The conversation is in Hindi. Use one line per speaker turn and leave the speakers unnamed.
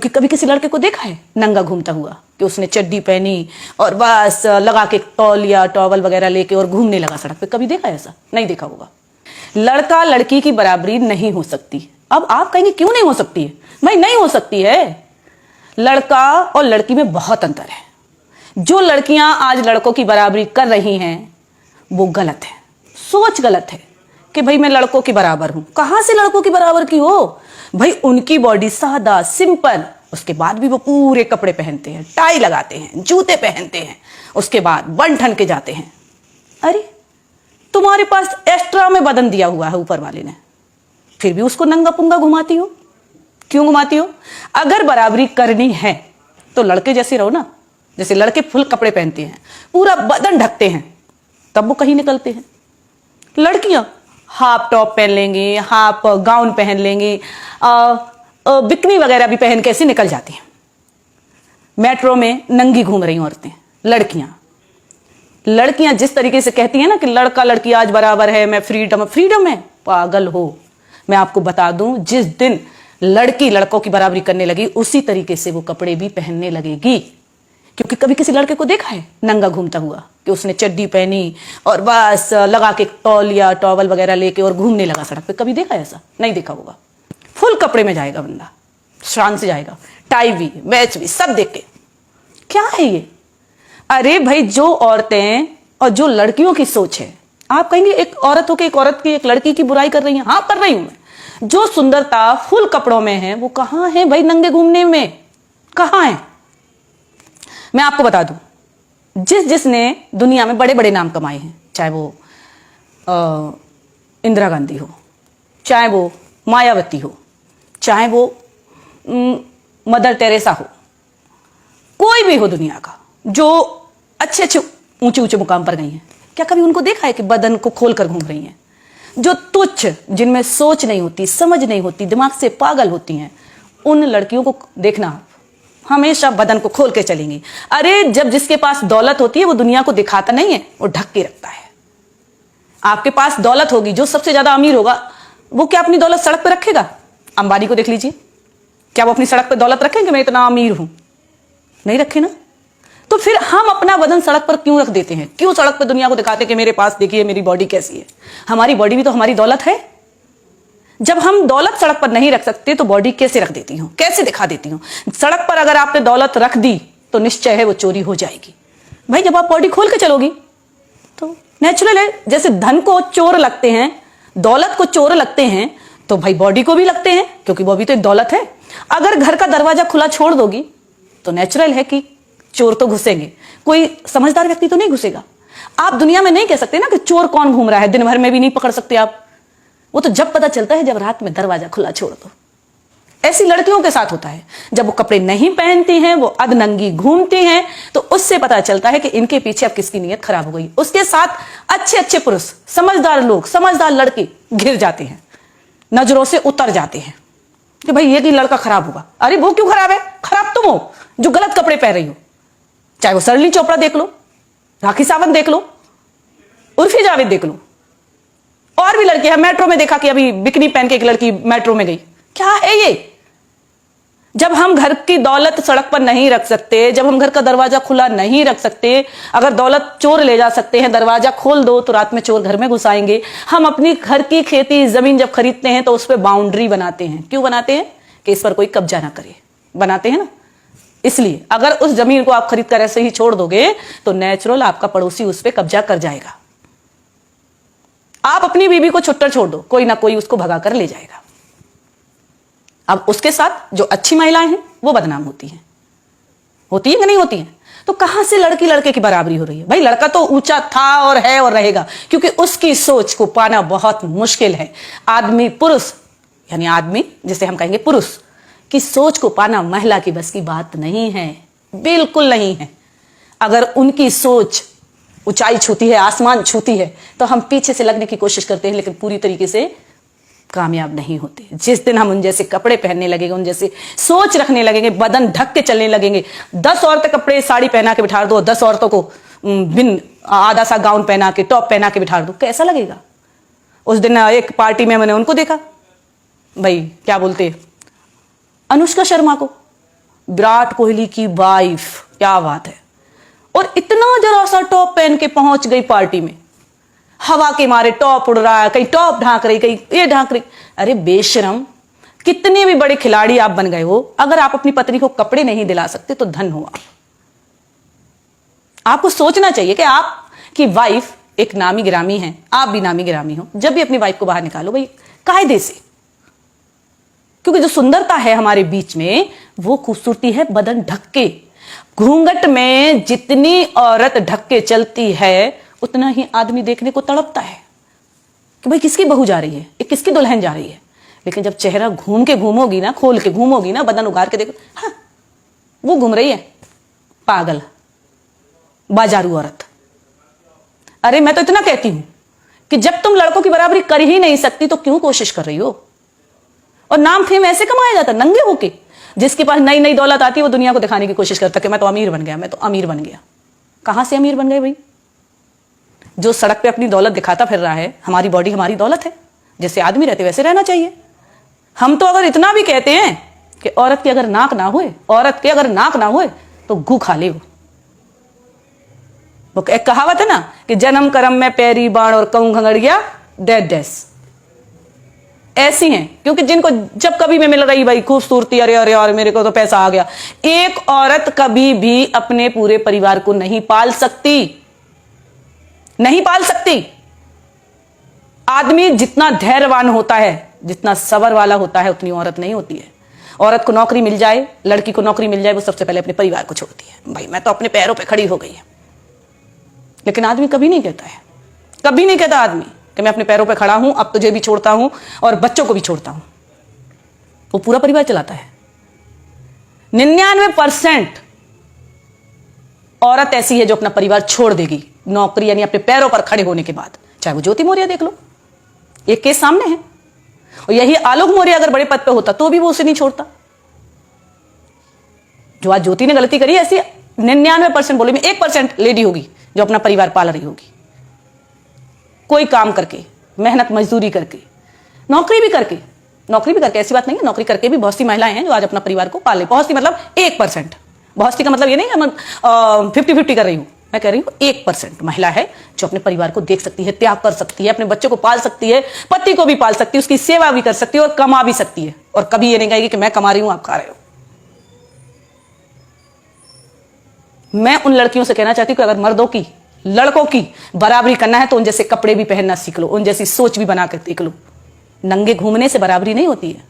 कि कभी किसी लड़के को देखा है नंगा घूमता हुआ कि उसने चड्डी पहनी और बस लगा के तौलिया टॉवल वगैरह लेके और घूमने लगा सड़क पे? कभी देखा है ऐसा? नहीं देखा होगा। लड़का लड़की की बराबरी नहीं हो सकती। अब आप कहेंगे क्यों नहीं हो सकती है? भाई नहीं हो सकती है। लड़का और लड़की में बहुत अंतर है। जो लड़कियां आज लड़कों की बराबरी कर रही हैं वो गलत है, सोच गलत है कि भाई मैं लड़कों के बराबर हूं। कहां से लड़कों की बराबर की हो? भाई उनकी बॉडी सादा सिंपल, उसके बाद भी वो पूरे कपड़े पहनते हैं, टाई लगाते हैं, जूते पहनते हैं, उसके बाद बन ठन के जाते हैं। अरे तुम्हारे पास एक्स्ट्रा में बदन दिया हुआ है ऊपर वाले ने, फिर भी उसको नंगा पुंगा घुमाती हो। क्यों घुमाती हो? अगर बराबरी करनी है तो लड़के जैसे रहो ना। जैसे लड़के फुल कपड़े पहनते हैं, पूरा बदन ढकते हैं, तब वो कहीं निकलते हैं। लड़कियां हाफ टॉप पहन लेंगी, हाफ गाउन पहन लेंगी, बिकनी वगैरह भी पहन के ऐसे निकल जाती हैं। मेट्रो में नंगी घूम रही औरतें, लड़कियां जिस तरीके से कहती हैं ना कि लड़का लड़की आज बराबर है, मैं फ्रीडम है, पागल हो। मैं आपको बता दूं, जिस दिन लड़की लड़कों की बराबरी करने लगी उसी तरीके से वो कपड़े भी पहनने लगेगी। क्योंकि कभी किसी लड़के को देखा है नंगा घूमता हुआ कि उसने चड्डी पहनी और बस लगा के तौलिया टॉवल वगैरह लेके और घूमने लगा सड़क पे? कभी देखा है ऐसा? नहीं देखा होगा। फुल कपड़े में जाएगा बंदा, शान से जाएगा, टाई भी मैच भी सब देख के। क्या है ये? अरे भाई जो औरतें और जो लड़कियों की सोच है, आप कहेंगे एक औरत हो के एक औरत की, एक लड़की की बुराई कर रही है। हाँ कर रही हूं मैं। जो सुंदरता फुल कपड़ों में है वो कहां है भाई नंगे घूमने में? कहां है? मैं आपको बता दूं, जिसने दुनिया में बड़े बड़े नाम कमाए हैं, चाहे वो इंदिरा गांधी हो, चाहे वो मायावती हो, चाहे वो मदर टेरेसा हो, कोई भी हो दुनिया का, जो अच्छे अच्छे ऊंचे ऊंचे मुकाम पर गई हैं, क्या कभी उनको देखा है कि बदन को खोलकर घूम रही हैं? जो तुच्छ, जिनमें सोच नहीं होती, समझ नहीं होती, दिमाग से पागल होती हैं, उन लड़कियों को देखना हमेशा बदन को खोल के चलेंगी। अरे जब जिसके पास दौलत होती है वो दुनिया को दिखाता नहीं है, वो ढक के रखता है। आपके पास दौलत होगी, जो सबसे ज्यादा अमीर होगा वो क्या अपनी दौलत सड़क पर रखेगा? अंबानी को देख लीजिए, क्या वो अपनी सड़क पर दौलत रखेंगे मैं इतना अमीर हूं? नहीं रखे ना। तो फिर हम अपना बदन सड़क पर क्यों रख देते हैं? क्यों सड़क पर दुनिया को दिखाते कि मेरे पास देखिए मेरी बॉडी कैसी है? हमारी बॉडी भी तो हमारी दौलत है। जब हम दौलत सड़क पर नहीं रख सकते तो बॉडी कैसे रख देती हूं, कैसे दिखा देती हूं? सड़क पर अगर आपने दौलत रख दी तो निश्चय है वो चोरी हो जाएगी। भाई जब आप बॉडी खोल के चलोगी तो नेचुरल है। जैसे धन को चोर लगते हैं, दौलत को चोर लगते हैं, तो भाई बॉडी को भी लगते हैं, क्योंकि वो भी तो एक दौलत है। अगर घर का दरवाजा खुला छोड़ दोगी तो नेचुरल है कि चोर तो घुसेंगे, कोई समझदार व्यक्ति तो नहीं घुसेगा। आप दुनिया में नहीं कह सकते ना कि चोर कौन घूम रहा है, दिन भर में भी नहीं पकड़ सकते आप। वो तो जब पता चलता है जब रात में दरवाजा खुला छोड़ दो। ऐसी लड़कियों के साथ होता है, जब वो कपड़े नहीं पहनती हैं, वो अधनंगी घूमती हैं, तो उससे पता चलता है कि इनके पीछे अब किसकी नीयत खराब हो गई। उसके साथ अच्छे अच्छे पुरुष, समझदार लोग, समझदार लड़के घिर जाते हैं, नजरों से उतर जाते हैं कि भाई ये लड़का खराब होगा। अरे वो क्यों खराब है? खराब तुम हो जो गलत कपड़े पहन रही हो। चाहे वो सरली चोपड़ा देख लो, राखी सावंत देख लो, उर्फी जावेद देख लो, और भी लड़कियां। मेट्रो में देखा कि अभी बिकनी पहन के एक लड़की मेट्रो में गई। क्या है ये? जब हम घर की दौलत सड़क पर नहीं रख सकते, जब हम घर का दरवाजा खुला नहीं रख सकते, अगर दौलत चोर ले जा सकते हैं, दरवाजा खोल दो तो रात में चोर घर में घुस आएंगे। हम अपनी घर की खेती जमीन जब खरीदते हैं तो उस पर बाउंड्री बनाते हैं। क्यों बनाते हैं? कि इस पर कोई कब्जा ना करे, बनाते हैं ना। इसलिए अगर उस जमीन को आप खरीद कर ऐसे ही छोड़ दोगे तो नेचुरल आपका पड़ोसी उस पर कब्जा कर जाएगा। आप अपनी बीवी को छुट्टर छोड़ दो, कोई ना कोई उसको भगा कर ले जाएगा। अब उसके साथ जो अच्छी महिलाएं हैं वो बदनाम होती हैं कि नहीं होती हैं? तो कहां से लड़की लड़के की बराबरी हो रही है? भाई लड़का तो ऊंचा था और है और रहेगा, क्योंकि उसकी सोच को पाना बहुत मुश्किल है। आदमी पुरुष, यानी आदमी जिसे हम कहेंगे पुरुष की सोच को पाना महिला की बस की बात नहीं है, बिल्कुल नहीं है। अगर उनकी सोच ऊंचाई छूती है, आसमान छूती है, तो हम पीछे से लगने की कोशिश करते हैं, लेकिन पूरी तरीके से कामयाब नहीं होते। जिस दिन हम उन जैसे कपड़े पहनने लगेंगे, उन जैसे सोच रखने लगेंगे, बदन ढक के चलने लगेंगे, 10 औरतें कपड़े साड़ी पहना के बिठा दो, 10 औरतों को बिन आधा सा गाउन पहना के, टॉप पहना के बिठा दो, कैसा लगेगा? उस दिन एक पार्टी में मैंने उनको देखा, भाई क्या बोलते, अनुष्का शर्मा को, विराट कोहली की वाइफ, क्या बात है। और इतना जरा सा टॉप पहन के पहुंच गई पार्टी में, हवा के मारे टॉप उड़ रहा है, कहीं टॉप ढांक रही, कहीं ये ढांक रही। अरे बेशरम, कितने भी बड़े खिलाड़ी आप बन गए हो, अगर आप अपनी पत्नी को कपड़े नहीं दिला सकते तो धन हो आप। आपको सोचना चाहिए कि आपकी वाइफ एक नामी गिरामी है, आप भी नामी गिरामी हो। जब भी अपनी वाइफ को बाहर निकालो भाई कायदे से, क्योंकि जो सुंदरता है हमारे बीच में वो खूबसूरती है बदन ढक के। घूंघट में जितनी औरत ढक के चलती है उतना ही आदमी देखने को तड़पता है कि भाई किसकी बहू जा रही है, ये किसकी दुल्हन जा रही है। लेकिन जब चेहरा घूम के घूमोगी ना, खोल के घूमोगी ना, बदन उगार के देखो, हाँ वो घूम रही है पागल बाजारू औरत। अरे मैं तो इतना कहती हूं कि जब तुम लड़कों की बराबरी कर ही नहीं सकती तो क्यों कोशिश कर रही हो। और नाम फेम ऐसे कमाया जाता नंगे होके। जिसके पास नई नई दौलत आती है वो दुनिया को दिखाने की कोशिश करता कि मैं तो अमीर बन गया, मैं तो अमीर बन गया। कहां से अमीर बन गए भाई? जो सड़क पे अपनी दौलत दिखाता फिर रहा है, हमारी बॉडी हमारी दौलत है, जैसे आदमी रहते वैसे रहना चाहिए। हम तो अगर इतना भी कहते हैं कि औरत की अगर नाक ना होए, औरत की अगर नाक ना होए तो गू खा ले। वो एक कहावत है ना कि जन्म कर्म में पैरी बाण और कहूं घंगड़िया डेड डेस, ऐसी हैं। क्योंकि जिनको जब कभी में मिल रही भाई खूबसूरती, अरे अरे अरे मेरे को तो पैसा आ गया। एक औरत कभी भी अपने पूरे परिवार को नहीं पाल सकती, नहीं पाल सकती। आदमी जितना धैर्यवान होता है, जितना सबर वाला होता है, उतनी औरत नहीं होती है। औरत को नौकरी मिल जाए, लड़की को नौकरी मिल जाए, वो सबसे पहले अपने परिवार को छोड़ती है। भाई मैं तो अपने पैरों पे खड़ी हो गई है। लेकिन आदमी कभी नहीं कहता है, कभी नहीं कहता आदमी कि मैं अपने पैरों पे खड़ा हूं, अब तुझे भी छोड़ता हूं और बच्चों को भी छोड़ता हूं। वो पूरा परिवार चलाता है। 99% औरत ऐसी है जो अपना परिवार छोड़ देगी नौकरी यानी अपने पैरों पर खड़े होने के बाद। चाहे वो ज्योति मौर्य देख लो, एक केस सामने है। और यही आलोक मौर्य अगर बड़े पद पे होता तो भी वो उसे नहीं छोड़ता। जो आज ज्योति ने गलती करी, ऐसी 99% बोले में 1% लेडी होगी जो अपना परिवार पाल रही होगी, कोई काम करके, मेहनत मजदूरी करके, नौकरी भी करके। नौकरी भी करके ऐसी बात नहीं है, नौकरी करके भी बहुत सी महिलाएं हैं जो आज अपना परिवार को पाले। बहुत सी मतलब 1%। बहुत सी का मतलब ये नहीं है मैं 50-50 कर रही हूं। मैं कह रही हूं 1% महिला है जो अपने परिवार को देख सकती है, त्याग कर सकती है, अपने बच्चों को पाल सकती है, पति को भी पाल सकती है, उसकी सेवा भी कर सकती है और कमा भी सकती है। और कभी ये नहीं कहेगी कि मैं कमा रही हूं आप खा रहे हो। मैं उन लड़कियों से कहना चाहती हूं कि अगर मर्दों की, लड़कों की बराबरी करना है तो उन जैसे कपड़े भी पहनना सीख लो, उन जैसी सोच भी बना कर देख लो। नंगे घूमने से बराबरी नहीं होती है।